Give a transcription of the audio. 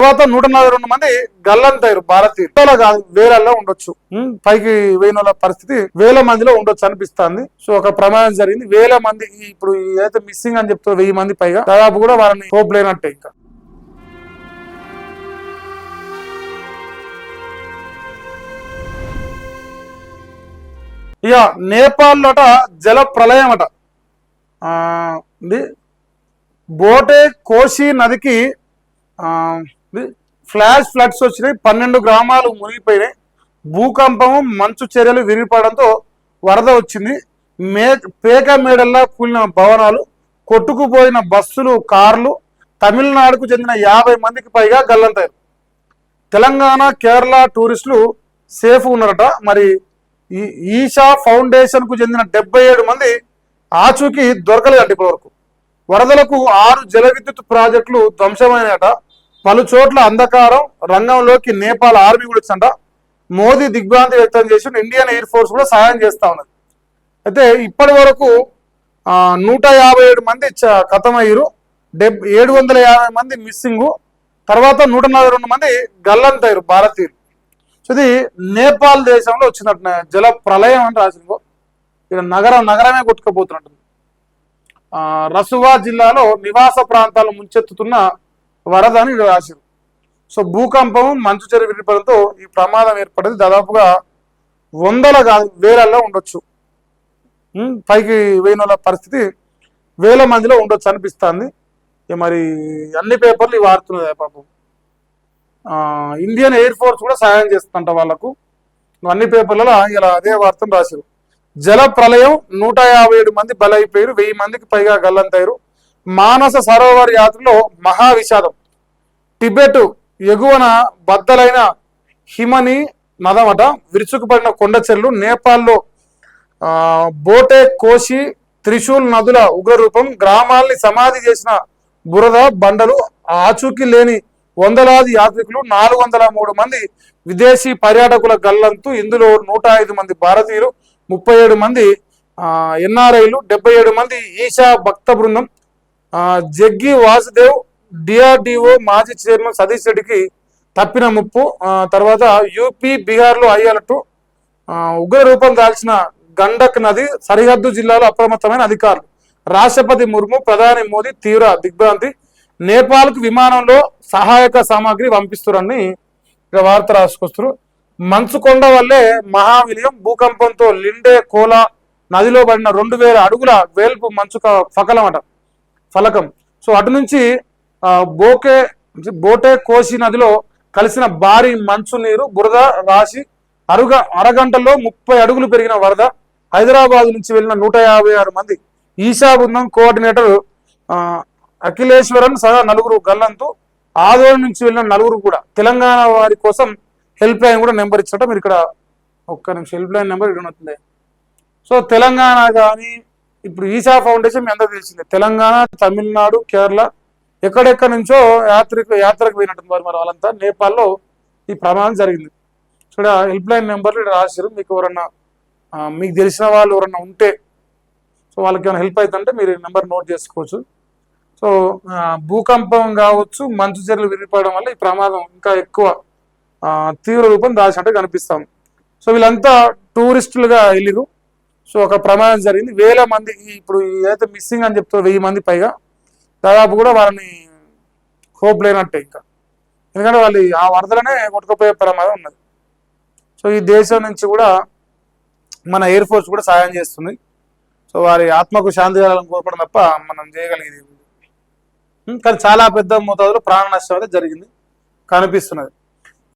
తర్వాత 142 మంది గల్లంతయ్యారు భారతీయులు కాదు, వేలల్లో ఉండొచ్చు. పైకి వేయిన పరిస్థితి వేల మందిలో ఉండొచ్చు అనిపిస్తుంది. సో ఒక ప్రమాదం జరిగింది. వేల మంది ఇప్పుడు ఏదైతే మిస్సింగ్ అని చెప్తారో 1000 మంది పైగా దాదాపు కూడా వారిని హోప్ లేనట్టే. ఇంకా ఇక నేపాల్లోట జల ప్రళయం అట. బోటే కోసి నదికి ఫ్లాష్ ఫ్లడ్స్ వచ్చినాయి. 12 గ్రామాలు మునిగిపోయినాయి. భూకంపము, మంచు చర్యలు విరిగిపడడంతో వరద వచ్చింది. పేక మేడల్లా కూలిన భవనాలు, కొట్టుకుపోయిన బస్సులు, కార్లు. తమిళనాడుకు చెందిన 50 మందికి పైగా గల్లంతయ్యారు. తెలంగాణ, కేరళ టూరిస్టులు సేఫ్ ఉన్నారట. మరి ఈషా ఫౌండేషన్ కు చెందిన 77 మంది ఆచూకీ దొరకలేదట ఇప్పటి వరకు. వరదలకు 6 జల విద్యుత్ ప్రాజెక్టులు ధ్వంసమైనట. పలు చోట్ల అంధకారం. రంగంలోకి నేపాల్ ఆర్మీ కూడా వచ్చిందంట. మోదీ దిగ్భ్రాంతి వ్యక్తం చేసి ఇండియన్ ఎయిర్ ఫోర్స్ కూడా సహాయం చేస్తా ఉన్నది. అయితే ఇప్పటి వరకు 157 మంది ఖతమయ్యారు. 750 మంది మిస్సింగ్. తర్వాత 142 మంది గల్లంతయ్యారు భారతీయులు. సో ఇది నేపాల్ దేశంలో వచ్చినట్టు జల ప్రళయం అని రాసిందో. ఇక్కడ నగరమే కొట్టుకుపోతున్నట్టు. రసువా జిల్లాలో నివాస ప్రాంతాలు ముంచెత్తుతున్న వరద అని రాశారు. సో భూకంపం, మంచు చర్య విరిగిపడంతో ఈ ప్రమాదం ఏర్పడింది. దాదాపుగా వందల కాదు, వేలల్లో ఉండొచ్చు. పైకి వేయిన పరిస్థితి వేల మందిలో ఉండొచ్చు అనిపిస్తుంది. మరి అన్ని పేపర్లు ఇవి వాడుతున్నది పాపం. ఇండియన్ ఎయిర్ ఫోర్స్ కూడా సహాయం చేస్తుంట వాళ్ళకు. అన్ని పేపర్లలో ఇలా అదే వార్తను రాశారు. జల ప్రళయం, 157 మంది బలైపోయారు. 1000 మందికి పైగా గల్లంతయ్యారు. మానస సరోవర్ యాత్రలో మహా విషాదం. టిబెట్ ఎగువన బద్దలైన హిమని నదమట. విరుచుకుపడిన కొండ చెర్లు. నేపాల్లో బోటే కోసి, త్రిశూల్ నదుల ఉగ్రరూపం. గ్రామాల్ని సమాధి చేసిన బురద బండలు. ఆచూకీ లేని వందలాది యాత్రికులు. 403 మంది విదేశీ పర్యాటకుల గల్లంతు. ఇందులో 105 మంది భారతీయులు, 37 మంది ఎన్ఆర్ఐలు, 77 మంది ఈశా భక్త బృందం. జగ్గి వాసుదేవ్, డిఆర్డిఓ మాజీ చైర్మన్ సతీష్ రెడ్డికి తప్పిన ముప్పు. తర్వాత యూపీ, బీహార్లో హై అలర్ట్. ఉగ్ర రూపం దాల్చిన గండక్ నది సరిహద్దు జిల్లాలో అప్రమత్తమైన అధికారులు. రాష్ట్రపతి ముర్ము, ప్రధాని మోదీ తీవ్ర దిగ్భ్రాంతి. నేపాల్కు విమానంలో సహాయక సామాగ్రి పంపిస్తున్నారని ఇక్కడ వార్త రాసుకొస్తారు. మంచుకొండ వల్లే మహావిలయం. భూకంపంతో లిండే కోలా నదిలో పడిన 2000 అడుగుల వేల్పు మంచు ఫలకం. సో అటు నుంచి బోటే కోసి నదిలో కలిసిన భారీ మంచు నీరు, బురద రాశి అరగంటలో 30 అడుగులు పెరిగిన వరద. హైదరాబాద్ నుంచి వెళ్ళిన 156 మంది. ఈశా బృందం కోఆర్డినేటర్ అఖిలేశ్వరన్ సహా 4 గల్లంతు. ఆదోళన నుంచి వెళ్ళిన 4 కూడా. తెలంగాణ వారి కోసం హెల్ప్ లైన్ కూడా నెంబర్ ఇచ్చట. మీరు ఇక్కడ ఒక్క నిమిషం, హెల్ప్ లైన్ నెంబర్ ఇక్కడ ఉంటుంది. సో తెలంగాణ కానీ ఇప్పుడు ఈశా ఫౌండేషన్ మీ అందరూ తెలిసిందే. తెలంగాణ, తమిళనాడు, కేరళ ఎక్కడెక్కడి నుంచో యాత్రకు పోయినట్టుంది మరి వాళ్ళంతా. నేపాల్లో ఈ ప్రమాదం జరిగింది. ఇక్కడ హెల్ప్ లైన్ నెంబర్లు ఇక్కడ రాశారు. మీకు ఎవరన్నా మీకు తెలిసిన వాళ్ళు ఎవరన్నా ఉంటే, సో వాళ్ళకి ఏమైనా హెల్ప్ అవుతుంటే మీరు నెంబర్ నోట్ చేసుకోవచ్చు. సో భూకంపం కావచ్చు, మంచు చర్యలు విరిగిపోవడం వల్ల ఈ ప్రమాదం ఇంకా ఎక్కువ తీవ్ర రూపం దాచినట్టు కనిపిస్తాం. సో వీళ్ళంతా టూరిస్టులుగా వెళ్ళిరు. సో ఒక ప్రమాదం జరిగింది. వేల మంది ఇప్పుడు ఏదైతే మిస్సింగ్ అని చెప్తారో 1000 మంది పైగా దాదాపు కూడా వాళ్ళని హోప్ లేనట్టే. ఇంకా ఎందుకంటే వాళ్ళు ఆ వరదలనే కొట్టుకుపోయే ప్రమాదం ఉన్నది. సో ఈ దేశం నుంచి కూడా మన ఎయిర్ ఫోర్స్ కూడా సహాయం చేస్తుంది. సో వారి ఆత్మకు శాంతి కలగాలని కోరుకోవడం తప్ప మనం చేయగలిగేది. కానీ చాలా పెద్ద మోతాదులో ప్రాణ నష్టం అయితే జరిగింది కనిపిస్తున్నది.